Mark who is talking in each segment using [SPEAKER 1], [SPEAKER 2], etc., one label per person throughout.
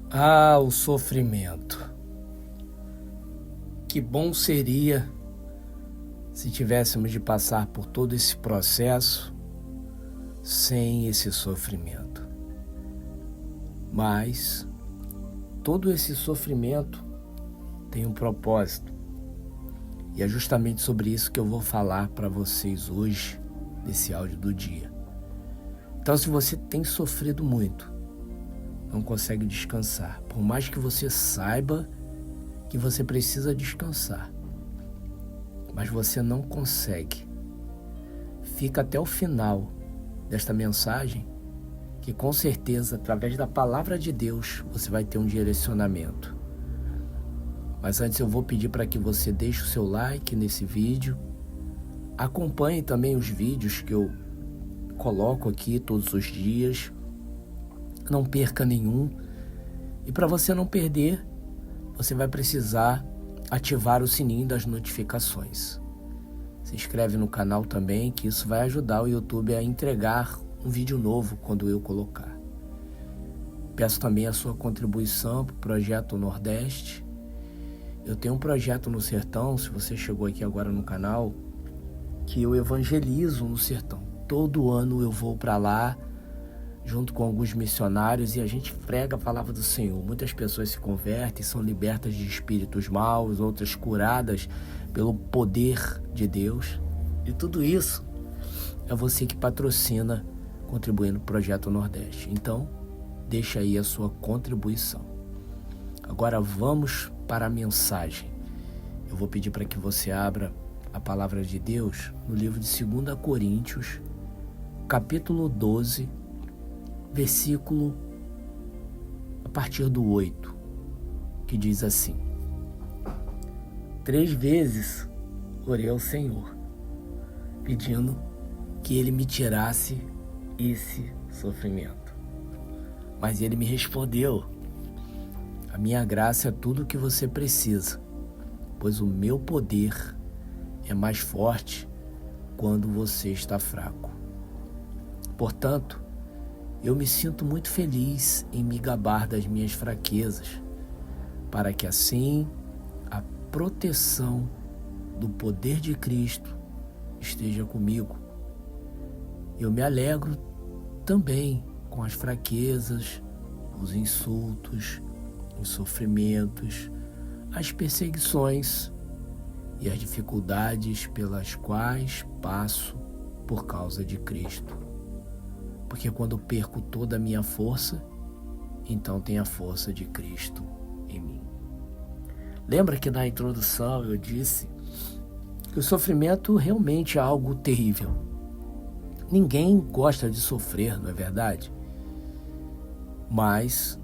[SPEAKER 1] Ah, o sofrimento. Que bom seria se tivéssemos de passar por todo esse processo sem esse sofrimento. Mas todo esse sofrimento tem um propósito. E é justamente sobre isso que eu vou falar para vocês hoje, nesse áudio do dia. Então, se você tem sofrido muito, não consegue descansar, por mais que você saiba que você precisa descansar, mas você não consegue, fica até o final desta mensagem, que com certeza, através da palavra de Deus, você vai ter um direcionamento. Mas antes eu vou pedir para que você deixe o seu like nesse vídeo, acompanhe também os vídeos que eu coloco aqui todos os dias, não perca nenhum. E para você não perder, você vai precisar ativar o sininho das notificações. Se inscreve no canal também, que isso vai ajudar o YouTube a entregar um vídeo novo quando eu colocar. Peço também a sua contribuição para o Projeto Nordeste. Eu tenho um projeto no Sertão, se você chegou aqui agora no canal, que eu evangelizo no Sertão. Todo ano eu vou para lá, junto com alguns missionários, e a gente prega a palavra do Senhor. Muitas pessoas se convertem, são libertas de espíritos maus, outras curadas pelo poder de Deus. E tudo isso é você que patrocina, contribuindo para o Projeto Nordeste. Então, deixa aí a sua contribuição. Agora vamos para a mensagem. Eu vou pedir para que você abra a palavra de Deus no livro de 2 Coríntios, capítulo 12, versículo a partir do 8, que diz assim: 3 vezes orei ao Senhor, pedindo que Ele me tirasse esse sofrimento. Mas Ele me respondeu: a minha graça é tudo o que você precisa, pois o meu poder é mais forte quando você está fraco. Portanto, eu me sinto muito feliz em me gabar das minhas fraquezas, para que assim a proteção do poder de Cristo esteja comigo. Eu me alegro também com as fraquezas, os insultos, os sofrimentos, as perseguições e as dificuldades pelas quais passo por causa de Cristo. Porque quando perco toda a minha força, então tem a força de Cristo em mim. Lembra que na introdução eu disse que o sofrimento realmente é algo terrível. Ninguém gosta de sofrer, não é verdade? Mas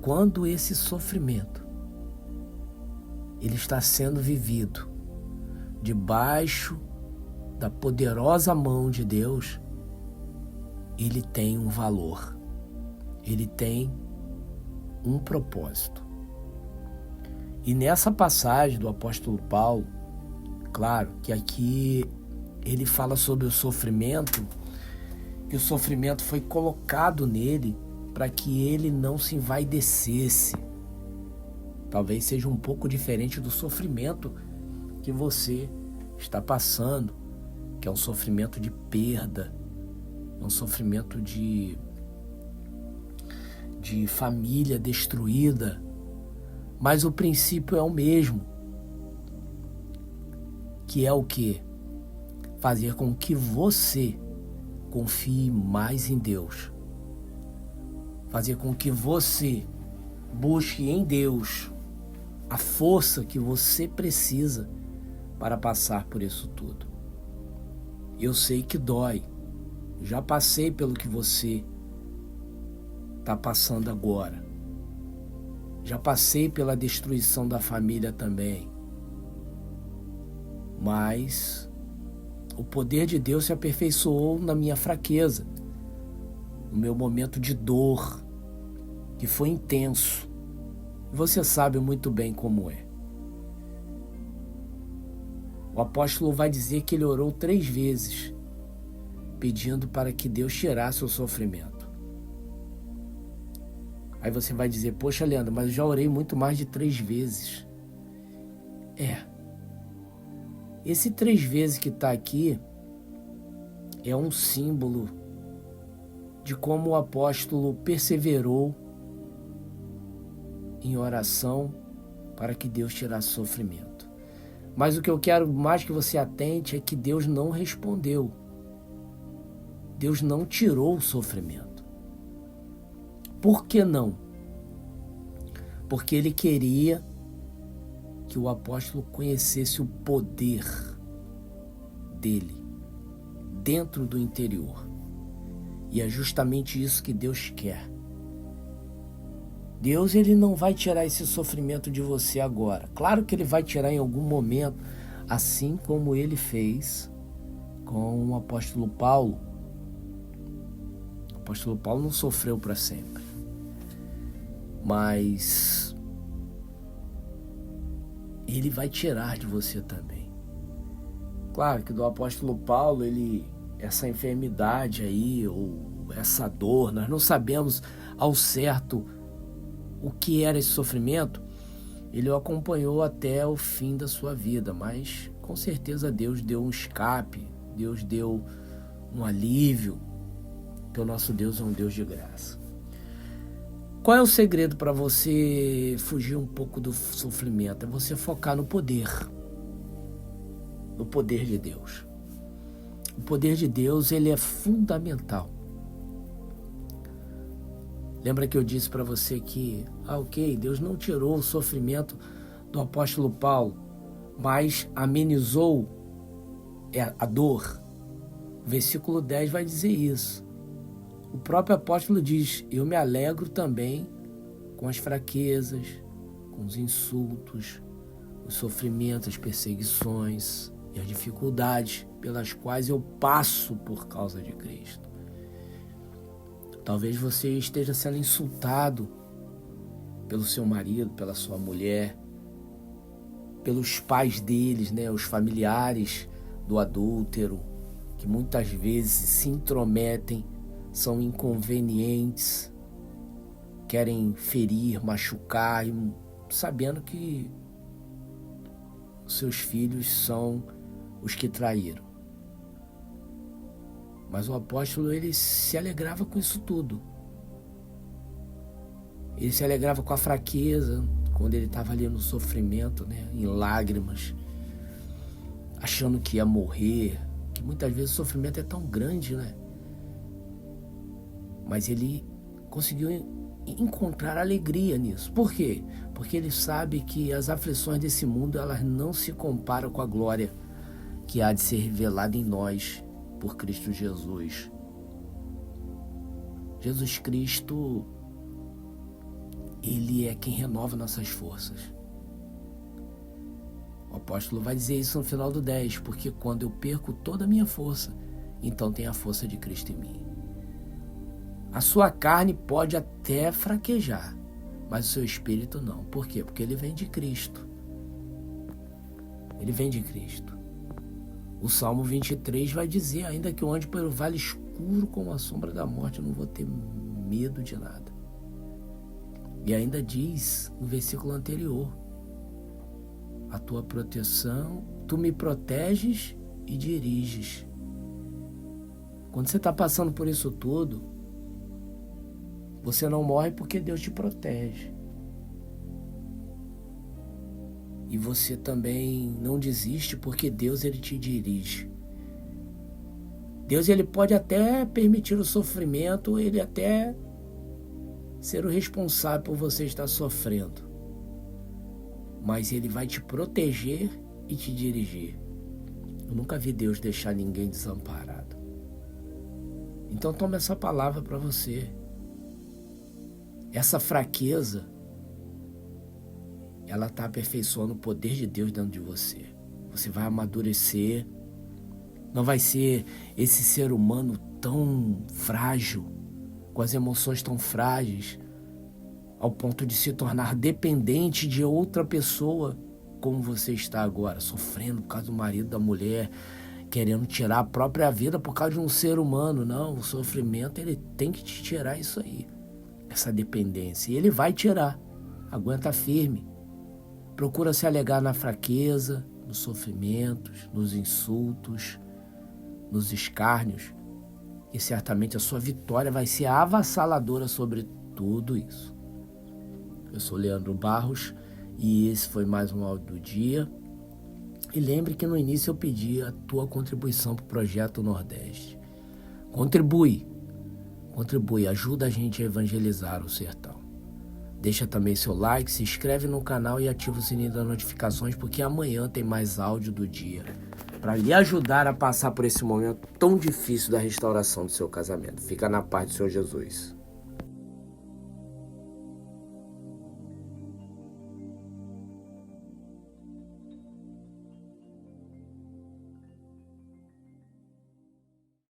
[SPEAKER 1] quando esse sofrimento ele está sendo vivido debaixo da poderosa mão de Deus, ele tem um valor, ele tem um propósito. E nessa passagem do apóstolo Paulo, claro que aqui ele fala sobre o sofrimento, que o sofrimento foi colocado nele para que ele não se envaidecesse. Talvez seja um pouco diferente do sofrimento que você está passando, que é um sofrimento de perda, um sofrimento de família destruída, mas o princípio é o mesmo, que é o quê? Fazer com que você confie mais em Deus, fazer com que você busque em Deus a força que você precisa para passar por isso tudo. Eu sei que dói, já passei pelo que você está passando agora. Já passei pela destruição da família também. Mas o poder de Deus se aperfeiçoou na minha fraqueza, no meu momento de dor, que foi intenso. Você sabe muito bem como é. O apóstolo vai dizer que ele orou 3 vezes, pedindo para que Deus tirasse o sofrimento. Aí você vai dizer, poxa, Leandro, mas eu já orei muito mais de 3 vezes. Esse 3 vezes que está aqui é um símbolo de como o apóstolo perseverou em oração para que Deus tirasse sofrimento. Mas o que eu quero mais que você atente é que Deus não respondeu. Deus não tirou o sofrimento. Por que não? Porque ele queria que o apóstolo conhecesse o poder dele dentro do interior. E é justamente isso que Deus quer. Deus, ele não vai tirar esse sofrimento de você agora. Claro que ele vai tirar em algum momento, assim como ele fez com o apóstolo Paulo. O apóstolo Paulo não sofreu para sempre. Mas ele vai tirar de você também. Claro que do apóstolo Paulo, essa enfermidade aí, ou essa dor, nós não sabemos ao certo o que era esse sofrimento, ele o acompanhou até o fim da sua vida, mas com certeza Deus deu um escape, Deus deu um alívio, porque o nosso Deus é um Deus de graça. Qual é o segredo para você fugir um pouco do sofrimento? É você focar no poder de Deus. O poder de Deus, ele é fundamental. Lembra que eu disse para você que, Deus não tirou o sofrimento do apóstolo Paulo, mas amenizou a dor. O versículo 10 vai dizer isso. O próprio apóstolo diz, eu me alegro também com as fraquezas, com os insultos, os sofrimentos, as perseguições e as dificuldades pelas quais eu passo por causa de Cristo. Talvez você esteja sendo insultado pelo seu marido, pela sua mulher, pelos pais deles, os familiares do adúltero, que muitas vezes se intrometem, são inconvenientes, querem ferir, machucar, sabendo que os seus filhos são os que traíram. Mas o apóstolo, ele se alegrava com isso tudo. Ele se alegrava com a fraqueza, quando ele estava ali no sofrimento, em lágrimas, achando que ia morrer, que muitas vezes o sofrimento é tão grande, Mas ele conseguiu encontrar alegria nisso. Por quê? Porque ele sabe que as aflições desse mundo, elas não se comparam com a glória que há de ser revelada em nós por Cristo Jesus. Jesus Cristo, ele é quem renova nossas forças. O apóstolo vai dizer isso no final do 10, porque quando eu perco toda a minha força, então tem a força de Cristo em mim. A sua carne pode até fraquejar, mas o seu espírito não. Por quê? Porque ele vem de Cristo. Ele vem de Cristo. O Salmo 23 vai dizer, ainda que eu ande pelo vale escuro como a sombra da morte, eu não vou ter medo de nada. E ainda diz no versículo anterior, a tua proteção, tu me proteges e diriges. Quando você está passando por isso tudo, você não morre porque Deus te protege. E você também não desiste porque Deus, ele te dirige. Deus, ele pode até permitir o sofrimento, ele até ser o responsável por você estar sofrendo. Mas ele vai te proteger e te dirigir. Eu nunca vi Deus deixar ninguém desamparado. Então toma essa palavra para você. Essa fraqueza, ela está aperfeiçoando o poder de Deus dentro de você. Você vai amadurecer. Não vai ser esse ser humano tão frágil, com as emoções tão frágeis, ao ponto de se tornar dependente de outra pessoa, como você está agora, sofrendo por causa do marido, da mulher, querendo tirar a própria vida por causa de um ser humano. Não, o sofrimento, ele tem que te tirar isso aí. essa dependência. E ele vai tirar. Aguenta firme. Procura se alegar na fraqueza, nos sofrimentos, nos insultos, nos escárnios. E certamente a sua vitória vai ser avassaladora sobre tudo isso. Eu sou Leandro Barros e esse foi mais um áudio do dia. E lembre que no início eu pedi a tua contribuição para o Projeto Nordeste. Contribui, ajuda a gente a evangelizar o sertão. Deixa também seu like, se inscreve no canal e ativa o sininho das notificações, porque amanhã tem mais áudio do dia para lhe ajudar a passar por esse momento tão difícil da restauração do seu casamento. Fica na paz do Senhor Jesus.